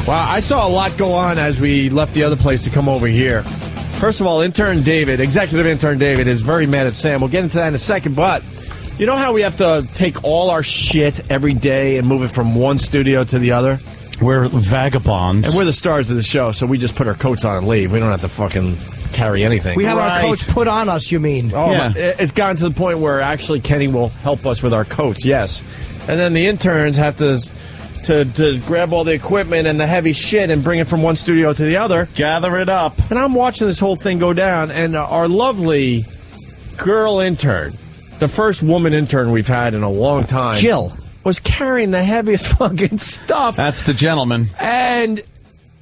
Well, I saw a lot go on as we left the other place to come over here. First of all, executive intern David is very mad at Sam. We'll get into that in a second, but you know how we have to take all our shit every day and move it from one studio to the other? We're vagabonds. And we're the stars of the show, so we just put our coats on and leave. We don't have to fucking carry anything. We have our coats put on us, you mean? Oh, yeah. It's gotten to the point where actually Kenny will help us with our coats, yes. And then the interns have to grab all the equipment and the heavy shit and bring it from one studio to the other. Gather it up. And I'm watching this whole thing go down, and our lovely girl intern, the first woman intern we've had in a long time, Jill, was carrying the heaviest fucking stuff. That's the gentleman. And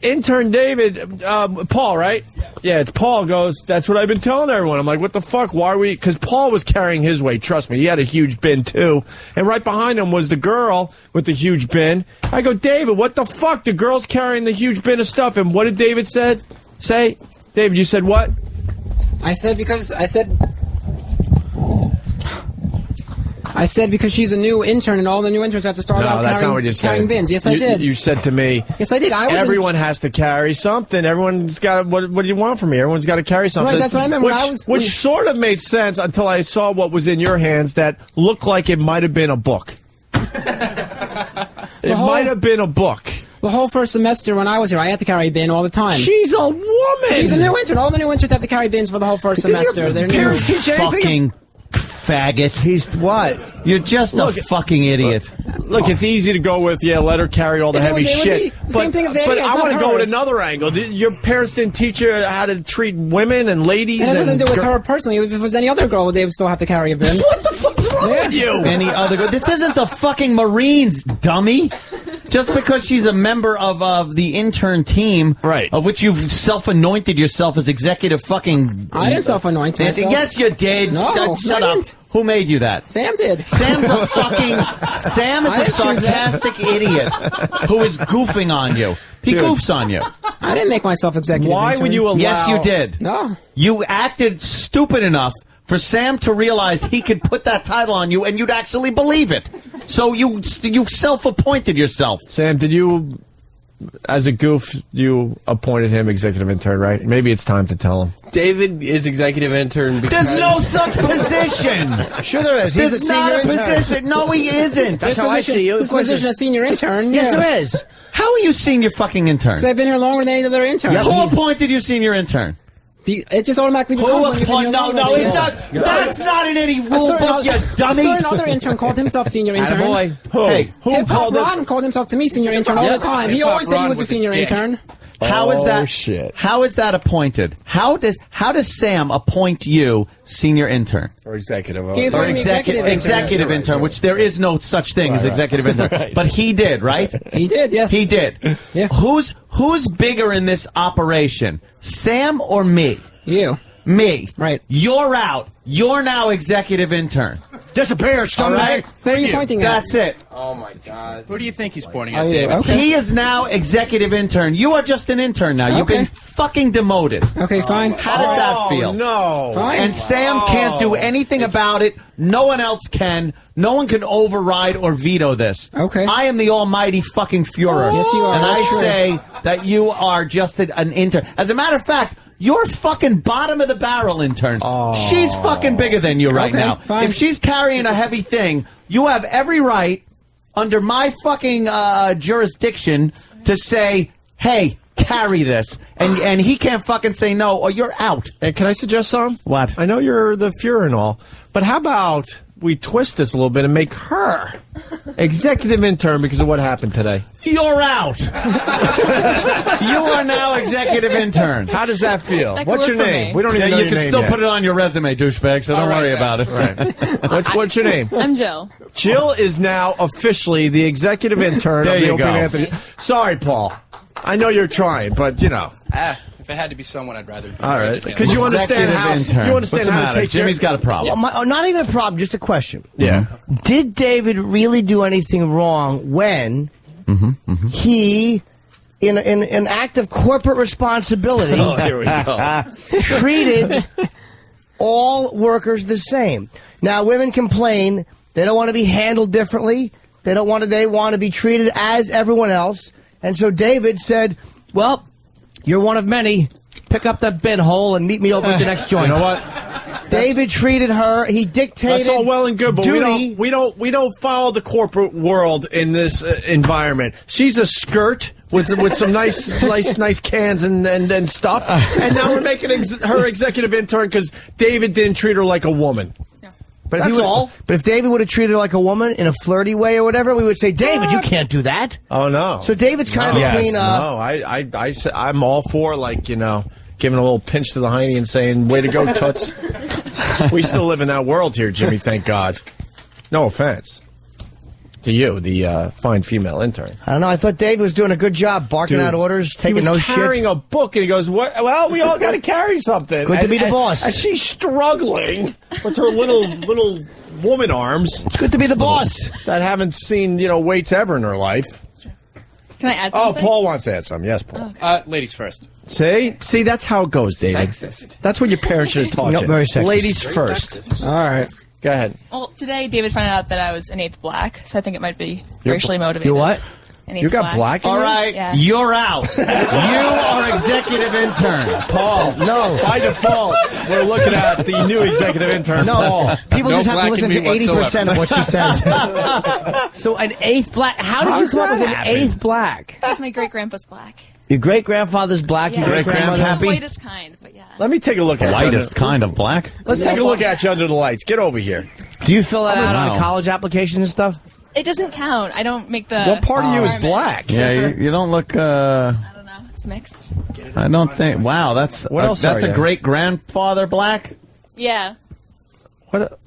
intern David, Paul, right? Yeah, it's Paul goes, that's what I've been telling everyone. I'm like, what the fuck? Why are we? Because Paul was carrying his weight. Trust me, he had a huge bin too. And right behind him was the girl with the huge bin. I go, David, what the fuck? The girl's carrying the huge bin of stuff. And what did David say? David, you said what? I said because she's a new intern and all the new interns have to start out carrying bins. Yes, I did. You said to me, yes, I did. Everyone has to carry something. Everyone's got, what do you want from me? Everyone's got to carry something. Right, that's what I meant. Which sort of made sense until I saw what was in your hands that looked like it might have been a book. It might have been a book. The whole first semester when I was here, I had to carry a bin all the time. She's a woman! She's a new intern. All the new interns have to carry bins for the whole first semester. They're new. Fucking faggot. He's what? You're just a fucking idiot. Look, it's easy to go with, let her carry all the heavy shit. Same thing if they but I want to go with another angle. Your parents didn't teach you how to treat women and ladies? It has nothing to do with her personally. If it was any other girl, they would still have to carry a bin. What the fuck's wrong with you? Any other girl? This isn't the fucking Marines, dummy. Just because she's a member of the intern team, right, of which you've self-anointed yourself as executive fucking... I didn't self-anoint myself. Yes, you did. No, Shut up. Who made you that? Sam did. Sam is a sarcastic idiot who is goofing on you. He goofs on you. I didn't make myself executive Why intern. would you allow... Yes, you did. No. You acted stupid enough for Sam to realize he could put that title on you and you'd actually believe it. So you self-appointed yourself. Sam, did you, as a goof, you appointed him executive intern, right? Maybe it's time to tell him. David is executive intern because... There's no such position. Sure there is. There's not a position. No, he isn't. That's how I see you. This position of senior intern. Yes, there is. How are you senior fucking intern? Because I've been here longer than any other intern. Who appointed you senior intern? It just automatically becomes That's not in any rule book, you dummy. A certain other intern called himself senior intern. Hey, who called Ron called himself to me senior intern all the time. He always said he was a senior intern. How is that? Shit. How is that appointed? How does Sam appoint you senior intern or executive executive intern? Which there is no such thing as executive intern, but he did, right? He did, yes. He did. Yeah. Who's bigger in this operation, Sam or me? You. Me. Right. You're out. You're now executive intern. Disappear, all right? Where are you pointing at? That's it. Oh, my God. Who do you think he's pointing at, David? Okay. He is now executive intern. You are just an intern now. You've been fucking demoted. Okay, fine. How does that feel? No. Fine. And Sam can't do anything about it. No one else can. No one can override or veto this. Okay. I am the almighty fucking Führer. Yes, you are. And I Sure. say that you are just an intern. As a matter of fact, you're fucking bottom of the barrel intern. She's fucking bigger than you right now. Fine. If she's carrying a heavy thing, you have every right under my fucking jurisdiction to say, hey, carry this. And he can't fucking say no or you're out. And can I suggest something? What? I know you're the Führer and all, but how about we twist this a little bit and make her executive intern because of what happened today? You're out. You are now executive intern. How does that feel? That What's could your work for name? me. We don't even know You your can name still yet. put it on your resume, douchebag, so don't worry about it. Right. What's your name? I'm Jill. Jill is now officially the executive intern There of the you Opie go. and Anthony. Sorry, Paul. I know you're trying, but, If it had to be someone, I'd rather be. all right. Because you understand how intern. you understand What's the how matter? to take Jimmy's got a problem. Not even a problem, just a question. Yeah. Did David really do anything wrong when he, in an act of corporate responsibility, Here we go. treated all workers the same? Now, women complain they don't want to be handled differently. They want to be treated as everyone else. And so David said, well, you're one of many. Pick up that bin hole and meet me over at the next joint. You know what? David treated her. He dictated. That's all well and good, but duty. we don't follow the corporate world in this environment. She's a skirt with some nice cans and stuff, and now we're making her executive intern because David didn't treat her like a woman. But that's all. But if David would have treated her like a woman in a flirty way or whatever, we would say, David, you can't do that. Oh no. So David's kind of between. No, I'm all for giving a little pinch to the hiney and saying, "Way to go, toots." We still live in that world here, Jimmy. Thank God. No offense to you, the fine female intern. I don't know. I thought David was doing a good job, barking out orders, taking no shit. He was carrying a book, and he goes, "What? Well, we all got to carry something." Good to be the boss. And she's struggling with her little woman arms. It's good to be the boss. That haven't seen weights ever in her life. Can I add something? Oh, Paul wants to add something. Yes, Paul. Okay. Ladies first. See, that's how it goes, David. Sexist. That's what your parents should have taught you. Very sexist. Ladies first. Sexist. All right. Go ahead. Well, today David found out that I was an eighth black, so I think it might be racially motivated. You what? An eighth You got black in All you? right, Yeah. you're out. You are executive intern. Paul, no. By default, we're looking at the new executive intern, Paul. People No just have black to listen in to me 80% of what she says. So an eighth black. How did you come up with an eighth black? Because my great grandpa's black. Your great grandfather's black. Your great grandmother The whitest kind, but yeah. Let me take a look at Lightest kind of black. Let's take a look at you under the lights. Get over here. Do you fill that out on know. college applications and stuff? It doesn't count. I don't make the. What part of you is requirement. black? Yeah, you don't look. I don't know. It's mixed. I don't think. Wow, that's What else That's are a you? great grandfather black. Yeah. What?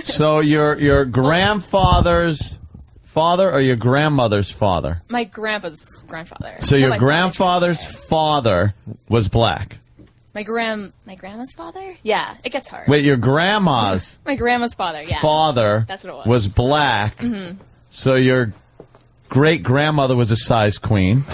So your grandfather's father or your grandmother's father? My grandpa's grandfather. So Not your my grandfather's father was black. My grandma's father? Yeah, it gets hard. Wait, your grandma's My grandma's father, yeah. father That's what it was. black. Mm-hmm. So your great grandmother was a size queen.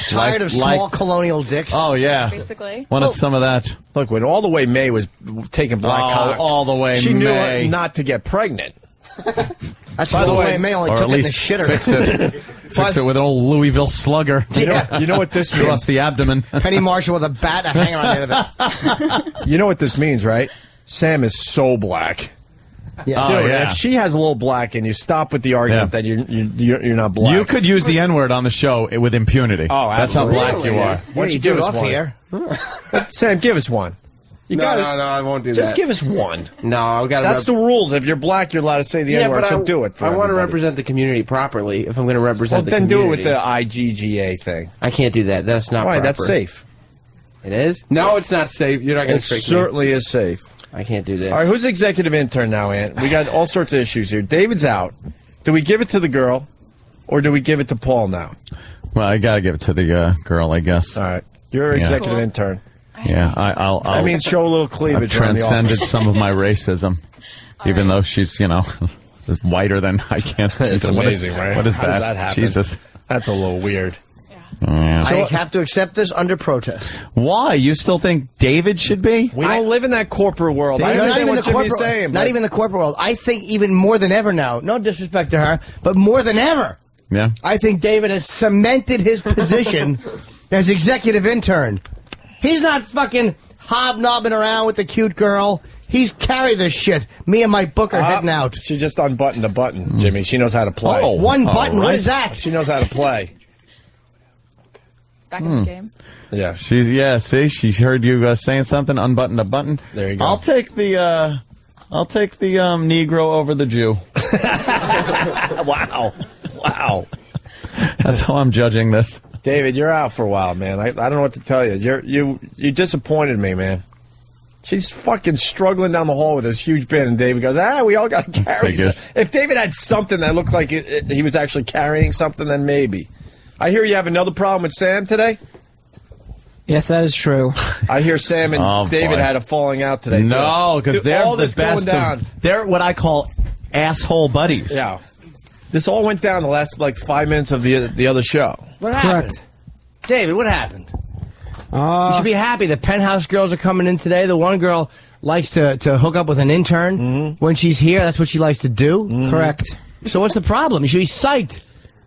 Tired of small like- colonial dicks. Oh yeah, Basically. wanted some of that. Look, when all the way May was taking black cock, all the way she May. knew not to get pregnant. That's by the way, May only Or took at it in the least shitter. fix it. Fix it with an old Louisville slugger. You know what this Across means? the abdomen. Penny Marshall with a bat and a hanger on the end of it. You know what this means, right? Sam is so black. Yeah. Oh, Dude, yeah. if she has a little black and you stop with the argument that you're not black. You could use the N-word on the show with impunity. Oh, that's how absolutely. black you are. Why don't you do give it us off one? the air. Sam, give us one. You No, gotta, no, I won't do just that. give us one. No, I got to. That's the rules. If you're black, you're allowed to say the N-word, so do it for I want to everybody. represent the community properly. If I'm going to Well, represent the then community, do it with the IGGA thing. I can't do that. That's not Why? proper. That's safe. It is? No, it's not safe. You're not going It to trick certainly is safe. me. I can't do this. All right, who's executive intern now, Ant? We got all sorts of issues here. David's out. Do we give it to the girl, or do we give it to Paul now? Well, I gotta give it to the girl, I guess. All right, you're Yeah. executive Cool. intern. Yeah, I'll I mean, show a little I've cleavage around the transcended office. some of my racism, even though she's whiter than I can't. It's What amazing, is, right? What is How that? does that happen? Jesus. That's a little weird. Yeah. I have to accept this under protest. Why? You still think David should be? We don't live in that corporate world. I Not understand even what the Jimmy's corporate, saying. not but- even the corporate world. I think even more than ever now. No disrespect to her, but more than ever, Yeah. I think David has cemented his position as executive intern. He's not fucking hobnobbing around with the cute girl. He's carried this shit. Me and my book are heading out. She just unbuttoned a button, Jimmy. She knows how to play. Oh. One button. right. What is that? She knows how to play. Back in the game. Yeah. See, she heard you saying something. Unbuttoned a button. There you go. I'll take the Negro over the Jew. Wow. Wow. That's how I'm judging this. David, you're out for a while, man. I don't know what to tell you. You disappointed me, man. She's fucking struggling down the hall with this huge bin, and David goes, we all got to carry Figures. If David had something that looked like he was actually carrying something, then maybe. I hear you have another problem with Sam today? Yes, that is true. I hear Sam and Oh, David boy. had a falling out today. No, too. because Dude, they're all the this going best. down. They're what I call asshole buddies. Yeah. This all went down the last, 5 minutes of the other show. What happened? Correct. David, what happened? You should be happy. The penthouse girls are coming in today. The one girl likes to hook up with an intern when she's here. That's what she likes to do. Correct. So what's the problem? You should be psyched.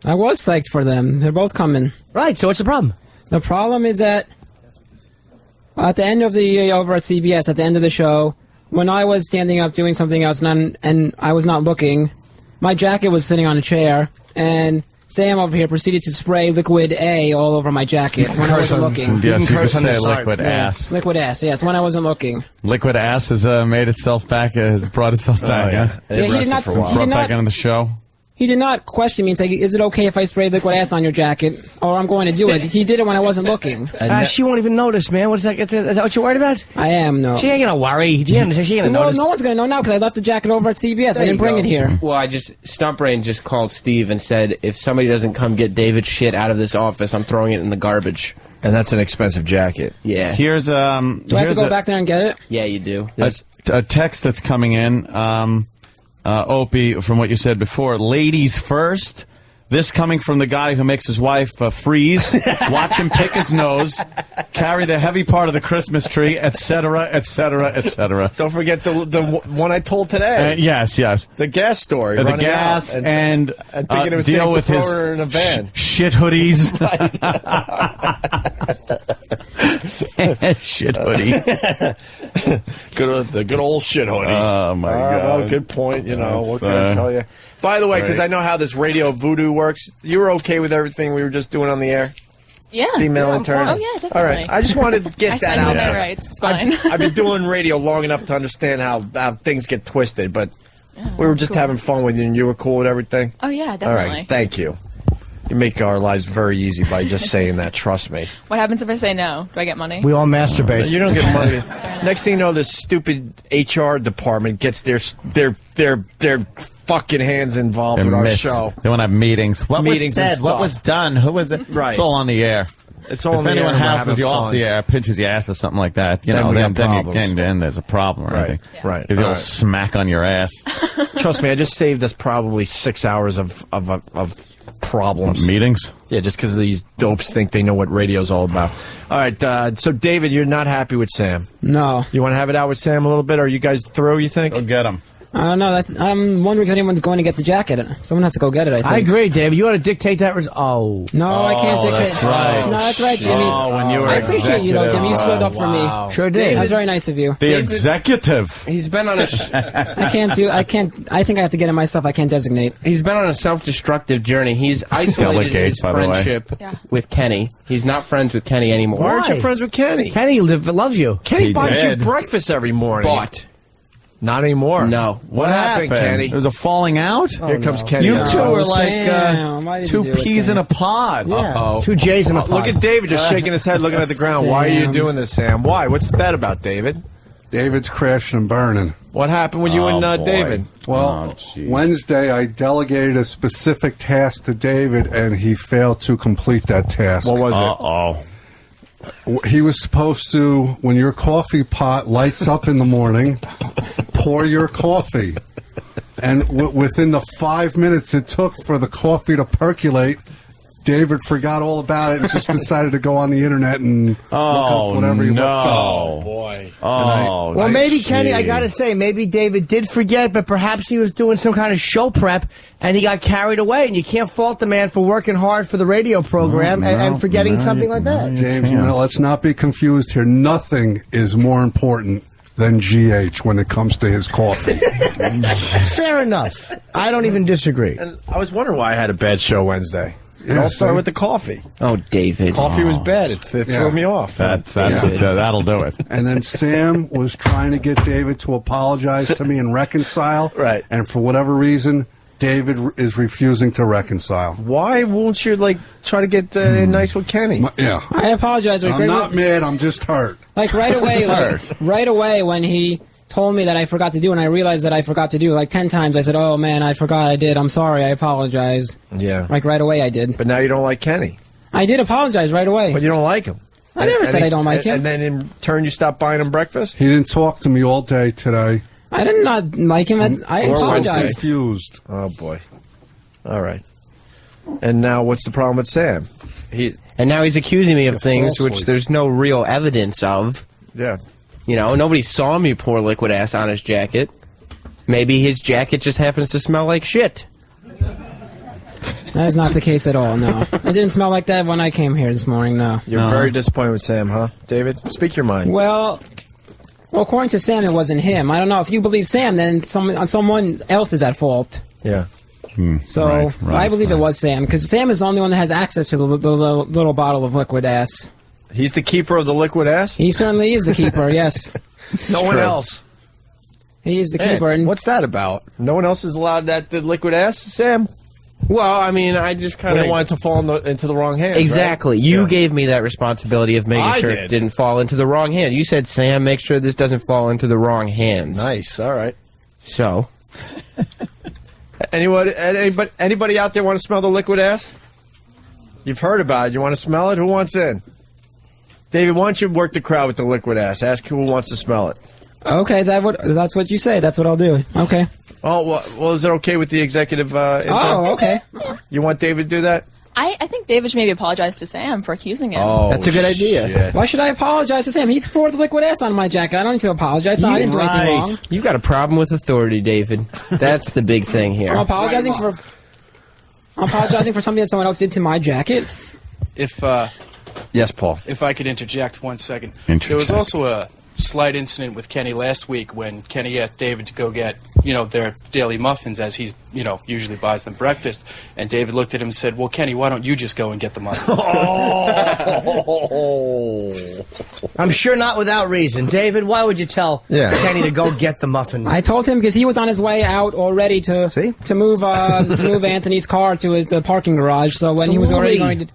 I was psyched for them. They're both coming. Right, so what's the problem? The problem is that at the end of the over at CBS, at the end of the show, when I was standing up doing something else and I was not looking, my jacket was sitting on a chair, and Sam over here proceeded to spray liquid A all over my jacket when I wasn't looking. Yes, you could say liquid ass. Liquid ass, yes, when I wasn't looking. Liquid ass has made itself back, has brought itself back, huh? Yeah, he did not, Brought back into the show. He did not question me and say, is it okay if I spray liquid ass on your jacket, or I'm going to do it. He did it when I wasn't looking. She won't even notice, man. Is that what you're worried about? I am, no. She ain't gonna worry. She ain't gonna notice. No one's gonna know now because I left the jacket over at CBS. I didn't bring it here. Well, Stumpbrain just called Steve and said, if somebody doesn't come get David's shit out of this office, I'm throwing it in the garbage. And that's an expensive jacket. Yeah. Here's Do I have to go back there and get it? Yeah, you do. a text that's coming in. Opie, from what you said before, ladies first. This coming from the guy who makes his wife freeze, watch him pick his nose, carry the heavy part of the Christmas tree, etc., etc., etc. Don't forget the one I told today. Yes. The gas story. The gas and thinking it was deal with his in a van. Shit hoodies. Shit hoodie. The good old shit hoodie. Oh, my God. Well, good point. What can I tell you? By the way, because I know how this radio voodoo works, you were okay with everything we were just doing on the air? Yeah. Female intern? Oh, yeah, definitely. All right. I just wanted to get that out there. there. Rights. It's fine. I've been doing radio long enough to understand how things get twisted, but we were just having fun with you, and you were cool with everything? Oh, yeah, definitely. All right. Thank you. You make our lives very easy by just saying that. Trust me. What happens if I say no? Do I get money? We all masturbate. You don't get money. Next thing you know, this stupid HR department gets their fucking hands involved with our show. They want to have meetings. What Meetings was said? What was done? Who was it? Right. It's all on the air. It's all if on the air. If anyone and we're houses having you fun. off the air, pinches your ass or something like that, Then we got problems. then there's a problem or anything. Right. If you'll smack on your ass. Trust me, I just saved us probably 6 hours of problems. Meetings? Yeah, just because these dopes think they know what radio's all about. All right, so David, you're not happy with Sam. No. You want to have it out with Sam a little bit? Are you guys through, you think? Go get him. I don't know. I'm wondering if anyone's going to get the jacket. Someone has to go get it, I think. I agree, David. You want to dictate that? No, I can't dictate. That's right. No, that's right, Jimmy. Oh, when you were I appreciate you, though, Jimmy. You stood up for Wow. me. Sure did. That was very nice of you. The executive. He's been on a I think I have to get it myself. I can't designate. he's been on a self-destructive journey. He's isolated Delegate, his by the way. friendship with Kenny. He's not friends with Kenny anymore. Why aren't you friends with Kenny? Kenny loves you. Kenny He buys did. you breakfast every morning. Bought. Not anymore. No. What happened, Kenny? There was a falling out? Here comes Kenny. You now. two are like Sam, why did you two do it, peas Sam? in a pod. Uh-oh. 2 J's in a pot. Look at David just shaking his head, looking at the ground. Why are you Sam. doing this, Sam? Why? What's that about, David? David's crashing and burning. What happened with you and boy. David? Well, jeez. Wednesday I delegated a specific task to David, and he failed to complete that task. What was it? Uh-oh. He was supposed to, when your coffee pot lights up in the morning, pour your coffee. And within the 5 minutes it took for the coffee to percolate, David forgot all about it and just decided to go on the internet and look up whatever he looked up. Oh, boy. Oh, Well, maybe, Kenny, I gee. gotta say, maybe David did forget, but perhaps he was doing some kind of show prep and he got carried away. And you can't fault the man for working hard for the radio program and forgetting something like that. James, no, let's not be confused here. Nothing is more important than GH when it comes to his coffee. Fair enough. I don't even disagree. And I was wondering why I had a bad show Wednesday. It all started with the coffee. Oh, David. Coffee was bad. It threw me off. That'll do it. And then Sam was trying to get David to apologize to me and reconcile. Right. And for whatever reason, David is refusing to reconcile. Why won't you, try to get nice with Kenny? Yeah. I apologize. I'm not mad. I'm just hurt. Like right away, right away when he told me that I forgot to do, and I realized that I forgot to do 10 times. I said, "Oh man, I forgot. I did. I'm sorry. I apologize." Yeah. Like right away, I did. But now you don't like Kenny. I did apologize right away. But you don't like him. I never said I don't like him. And then in turn, you stop buying him breakfast? He didn't talk to me all day today. I did not like him. I Or I'm apologize. confused. Oh, boy. All right. And now what's the problem with Sam? And now he's accusing me of things falsely. which there's no real evidence of. Yeah. Nobody saw me pour liquid ass on his jacket. Maybe his jacket just happens to smell like shit. That is not the case at all, no. It didn't smell like that when I came here this morning, no. You're very disappointed with Sam, huh, David? Speak your mind. Well, according to Sam, it wasn't him. I don't know. If you believe Sam, then someone else is at fault. Yeah. So I believe it was Sam, because Sam is the only one that has access to the little bottle of liquid ass. He's the keeper of the liquid ass? He certainly is the keeper, yes. No one else. He is the keeper. And what's that about? No one else is allowed the liquid ass, Sam? Well, I mean, I just kind of wanted to fall into the wrong hands. Exactly. Right? You gave me that responsibility of making sure did. it didn't fall into the wrong hand. You said, Sam, make sure this doesn't fall into the wrong hands. Nice. All right. So, anybody out there want to smell the liquid ass? You've heard about it. You want to smell it? Who wants in? David, why don't you work the crowd with the liquid ass? Ask who wants to smell it. Okay, that's what you say. That's what I'll do. Okay. Oh, well, is it okay with the executive? Okay. You want David to do that? I think David should maybe apologize to Sam for accusing him. Oh, that's a good idea. Shit. Why should I apologize to Sam? He poured the liquid ass on my jacket. I don't need to apologize. No, I didn't do anything wrong. You got a problem with authority, David. That's the big thing here. I'm apologizing for something that someone else did to my jacket. Yes, Paul. If I could interject 1 second. There was also a slight incident with Kenny last week when Kenny asked David to go get, their daily muffins as he's, usually buys them breakfast. And David looked at him and said, well, Kenny, why don't you just go and get the muffins? I'm sure not without reason. David, why would you tell Kenny to go get the muffins? I told him because he was on his way out already to move Anthony's car to his parking garage. So when he was already going to...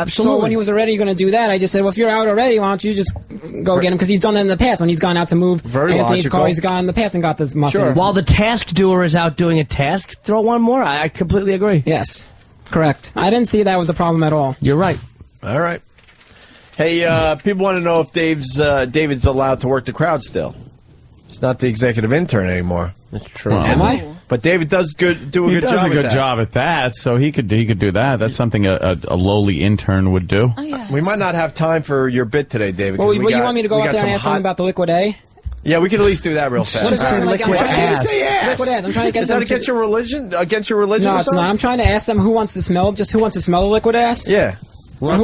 So when he was already going to do that, I just said, well, if you're out already, why don't you just go get him? Because he's done that in the past. When he's gone out to move Anthony's car, he's gone in the past and got this muffins. While the task doer is out doing a task, throw one more. I completely agree. Yes, correct. I didn't see that was a problem at all. You're right. All right. Hey, people want to know if David's allowed to work the crowd still. He's not the executive intern anymore. That's true. Well, am I? But David does do a good job. He does a good job at that, so he could do that. That's something a lowly intern would do. Oh, yeah. We might not have time for your bit today, David. Well, you want me to go out there and ask them about the liquid A? Yeah, we could at least do that real fast. What is that? Liquid ass. Liquid ass. I'm trying to get Is that against your religion? Against your religion? No, or it's something? not. I'm trying to ask them who wants to smell the liquid ass. Yeah. Well,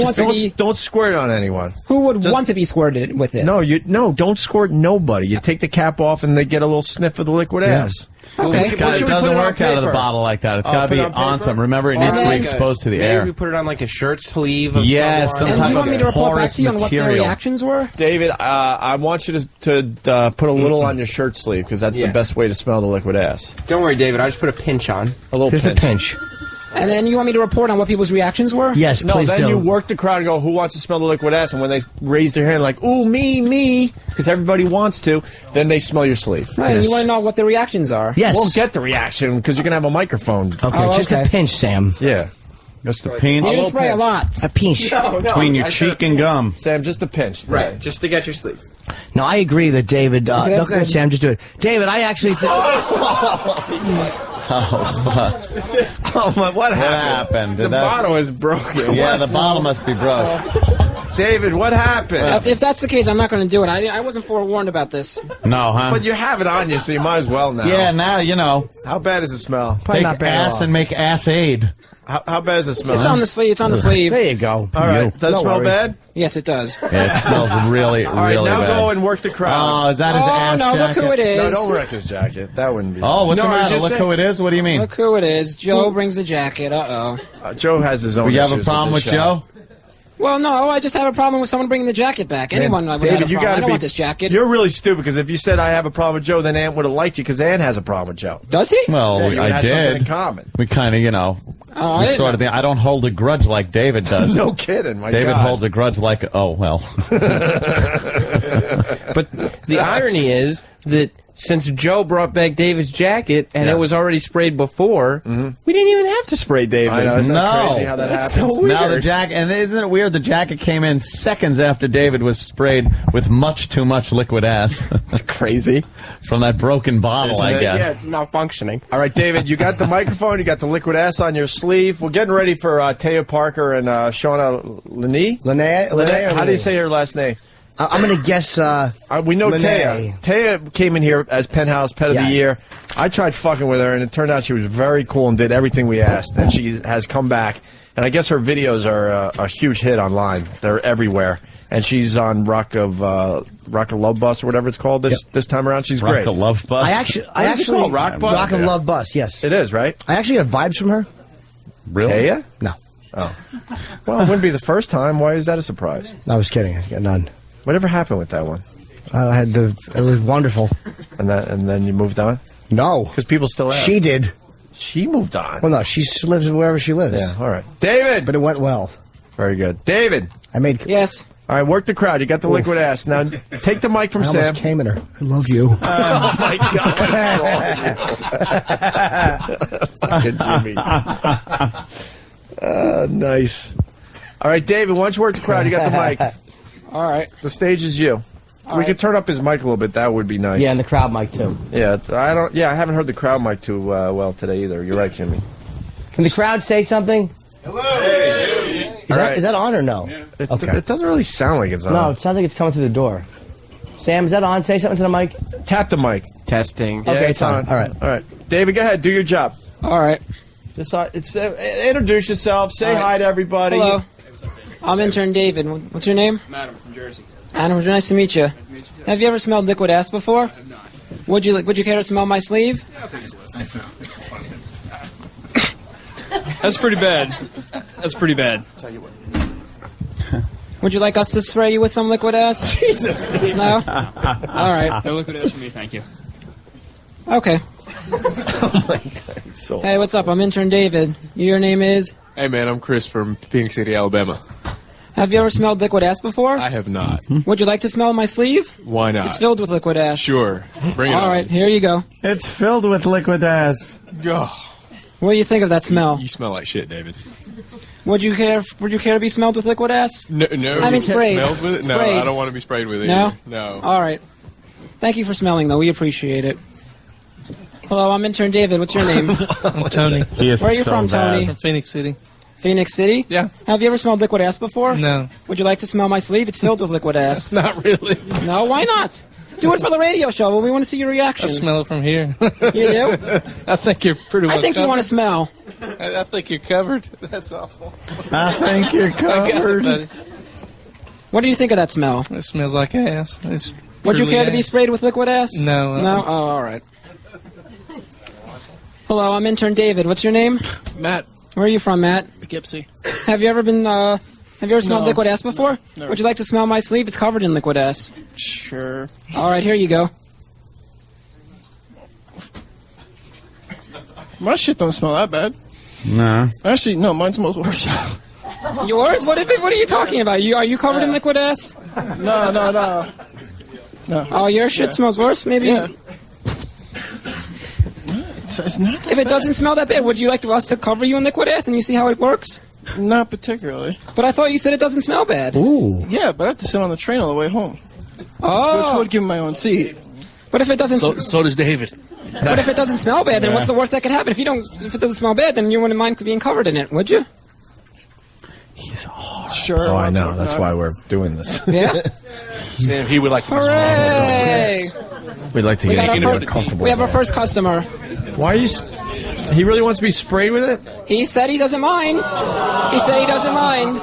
Don't squirt on anyone. Who would want to be squirted with it? No, don't squirt nobody. You take the cap off and they get a little sniff of the liquid ass. Okay. It doesn't work out of the bottle like that. It's got to be on some. Remember, it needs to be exposed to the air. Maybe we put it on like a shirt sleeve of Yes, someone. And do you want me to report back porous to you on what their material. reactions were? David, I want you to put a little on your shirt sleeve because that's the best way to smell the liquid ass. Don't worry, David. I just put a pinch on. A little Just a pinch. And then you want me to report on what people's reactions were? Yes, No, please then do. you work the crowd and go, who wants to smell the liquid ass? And when they raise their hand like, ooh, me, because everybody wants to, then they smell your sleeve. Right, and you want to know what the reactions are? Yes. We'll get the reaction because you're going to have a microphone. Okay, just a pinch, Sam. Yeah. Just a pinch You spray a lot. A pinch. between your cheek and gum. Sam, just a pinch. Right, just to get your sleeve. No, I agree that David... no, go ahead, Sam, just do it. David, I actually... Oh, my, what happened? Did The bottle is broken. Yeah, the bottle must be broke. David, what happened? If that's the case, I'm not going to do it. I wasn't forewarned about this. No, huh? But you have it on you, so you might as well now. Yeah, now you know. How bad does it smell? Probably Take not bad at ass all. and make ass aid. How bad does it smell? It's on the sleeve. It's on the sleeve. There you go. All right. Does it smell bad? Yes, it does. Yeah, it smells really, All right, really now bad. go and work the crowd. Oh, is that his ass no, jacket? look who it is. No, don't wreck his jacket. That wouldn't be. Oh, what's No, the I was matter? just Look saying- who it is. What do you mean? Look who it is. Joe brings the jacket. Uh-oh. Joe has his own Do you have a issues problem with this show. Joe? Well, no, I just have a problem with someone bringing the jacket back. Anyone would have a David, you problem. I gotta don't be. want this jacket. You're really stupid because if you said I have a problem with Joe, then Ann would have liked you because Ann has a problem with Joe. Does he? Well, Yeah, you I had something in did. common. We kind of, you know, Oh, I we didn't sort of thing. I don't hold a grudge like David does. No kidding, my David God. holds a grudge like, oh, well. But the irony is that since Joe brought back David's jacket and it was already sprayed before, we didn't even have to spray David. I know, isn't that No. crazy how that That's happens? so weird. Now the jacket, and isn't it weird? The jacket came in seconds after David was sprayed with much too much liquid ass. That's crazy. From that broken bottle, Isn't I it? guess. Yeah, it's malfunctioning. All right, David, you got the microphone, you got the liquid ass on your sleeve. We're getting ready for Taya Parker and Shauna Linnea. Linnea? How do you say her last name? I'm going to guess. We know Monet. Taya. Taya came in here as Penthouse Pet of the Year. I tried fucking with her, and it turned out she was very cool and did everything we asked. And she has come back. And I guess her videos are a huge hit online. They're everywhere. And she's on Rock of Love Bus or whatever it's called this time around. She's great. Rock of Love Bus? I actually Rock Bus? Rock of Love Bus, yes. It is, right? I actually have vibes from her. Really? Taya? No. Oh. Well, it wouldn't be the first time. Why is that a surprise? I was kidding. I got none. Whatever happened with that one? It was wonderful. And then you moved on? No. Because people still ask. She did. She moved on. Well, no, she lives wherever she lives. Yeah, all right. David! But it went well. Very good. David! Yes. All right, work the crowd. You got the liquid ass. Now, take the mic from I Sam. almost came in her. I love you. Oh, my God. Fucking Jimmy. Nice. All right, David, why don't you work the crowd? You got the mic. All right. The stage is you. We could turn up his mic a little bit. That would be nice. Yeah, and the crowd mic, too. Yeah, I haven't heard the crowd mic too well today either. You're right, Jimmy. Can the crowd say something? Hello. Is that on or no? It Okay. doesn't really sound like it's on. No, it sounds like it's coming through the door. Sam, is that on? Say something to the mic. Tap the mic. Testing. Yeah, Okay, it's on. All right. All right. David, go ahead. Do your job. All right. Just introduce yourself. Say hi to everybody. Hello. I'm intern David. What's your name? Adam from Jersey. Adam, nice to meet you. Have you ever smelled liquid ass before? I have not. Would you care to smell my sleeve? Yeah, I'll take it. That's pretty bad. That's pretty bad. That's how you would. Would you like us to spray you with some liquid ass? Jesus. No? All right. No liquid ass for me, thank you. Okay. Oh my God. So Hey, what's up? I'm intern David. Your name is? Hey man, I'm Chris from Phoenix City, Alabama. Have you ever smelled liquid ass before? I have not. Would you like to smell my sleeve? Why not? It's filled with liquid ass. Sure. Bring it on. All right, here you go. It's filled with liquid ass. Oh, What do you think of that smell? you smell like shit, David. Would you care to be smelled with liquid ass? No, I mean you sprayed. smelled with it? No, Sprayed. I don't want to be sprayed with it. No? Either. No. All right. Thank you for smelling, though. We appreciate it. Hello, I'm intern David. What's your name? I'm Tony. Where are you from, Tony? From Phoenix City. Phoenix City? Yeah. Have you ever smelled liquid ass before? No. Would you like to smell my sleeve? It's filled with liquid ass. Not really. No, why not? Do it for the radio show. Well, we want to see your reaction. I smell it from here. You do? I think you're pretty well I think you want to smell. I think you're covered. That's awful. I think you're I got it, covered. buddy. What do you think of that smell? It smells like ass. It's Would you truly care to be ass. sprayed with liquid ass? No. No? Oh, all right. Hello, I'm intern David. What's your name? Matt. Where are you from, Matt? Poughkeepsie. Have you ever smelled No. liquid ass before? Never. Would you like to smell my sleeve? It's covered in liquid ass. Sure. All right, here you go. My shit don't smell that bad. No. Actually, no, mine smells worse. Yours? What are you talking about? Are you covered in liquid ass? No. Oh, your shit smells worse? Maybe. Yeah. It's not If it doesn't smell that bad, would you like us to cover you in liquid ass and you see how it works? Not particularly. But I thought you said it doesn't smell bad. Ooh. Yeah, but I have to sit on the train all the way home. Which Oh. would give me my own seat. But if it doesn't. So does David. But if it doesn't smell bad, then what's the worst that could happen? If it doesn't smell bad, then you wouldn't mind being covered in it, would you? Sure. Oh, I know. That's why we're doing this. Yeah. Sam, he would like to Hooray! We'd like to We get got into our a first, comfortable we have our zone. first customer. Why are you... He really wants to be sprayed with it? He said he doesn't mind. He said he doesn't mind.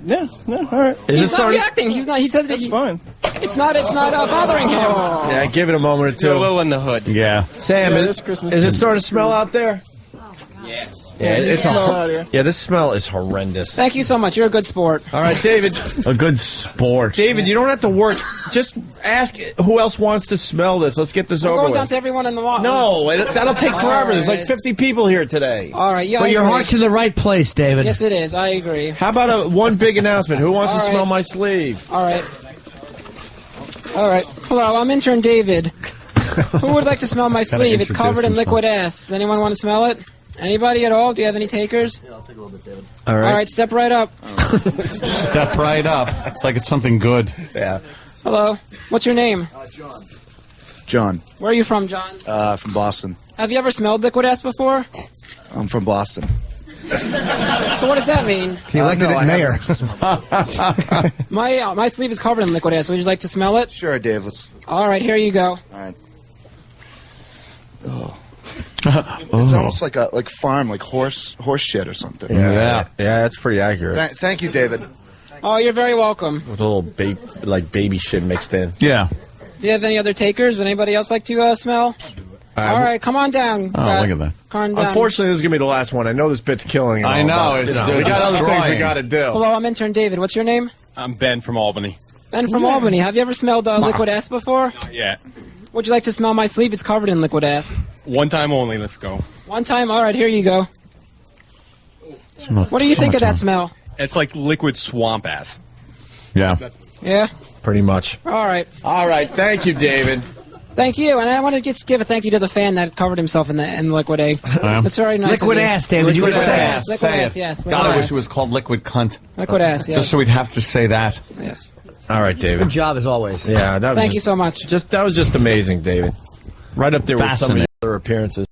Yeah, all right. He's not reacting. He's not. He says That's fine. It's not bothering him. Yeah, give it a moment or two. You're a little in the hood. Yeah. Sam, Yeah, is this Christmas it is- starting to smell out there? Yeah, it's smell out here. yeah. This smell is horrendous. Thank you so much. You're a good sport. All right, David. A good sport. David, you don't have to work. Just ask who else wants to smell this. Let's get this We're over going down with. to everyone in the lot. No, that'll take forever. There's like 50 people here today. All right. Yeah. But I your agree. heart's in the right place, David. Yes, it is. I agree. How about one big announcement? Who wants All to right. smell my sleeve? All right. All right. Hello, I'm intern David. Who would like to smell my sleeve? It's covered in liquid ass. Does anyone want to smell it? Anybody at all? Do you have any takers? All All right, step right up. Step right up. It's like it's something good. Yeah. Hello. What's your name? John, Where are you from, John? from Boston. Have you ever smelled liquid ass before? I'm from Boston. So what does that mean? He elected it mayor. My sleeve is covered in liquid ass. Would you like to smell it? Sure, Dave. Let's. All right, here you go. All right. Oh. It's almost like a farm, like horse shit or something. Yeah, that's pretty accurate. Thank you, David. Oh, you're very welcome. With a little baby shit mixed in. Yeah. Do you have any other takers? Would anybody else like to smell? All right, come on down. Oh, look at that. Come on down. Unfortunately, this is gonna be the last one. I know this bit's killing. I know, it's we got other things we got to do. Hello, I'm intern David. What's your name? I'm Ben from Albany. Ben from Albany. Have you ever smelled liquid ass before? Yeah. Would you like to smell my sleeve? It's covered in liquid ass. One time only. Let's go. One time? All right, here you go. What do you think of that smell? It's like liquid swamp ass. Yeah. Yeah? Pretty much. All right. All right. Thank you, David. Thank you, and I want to just give a thank you to the fan that covered himself in liquid A. That's very nice. Liquid of you. ass, David. You would Liquid say ass. Liquid ass, yes. God, liquid I wish ass. it was called liquid cunt. Liquid ass, yes. Just so we'd have to say that. Yes. All right, David. Good job as always. Yeah, that was Thank you so much. That was just amazing, David. Right up there with some of Fascinating. your other appearances.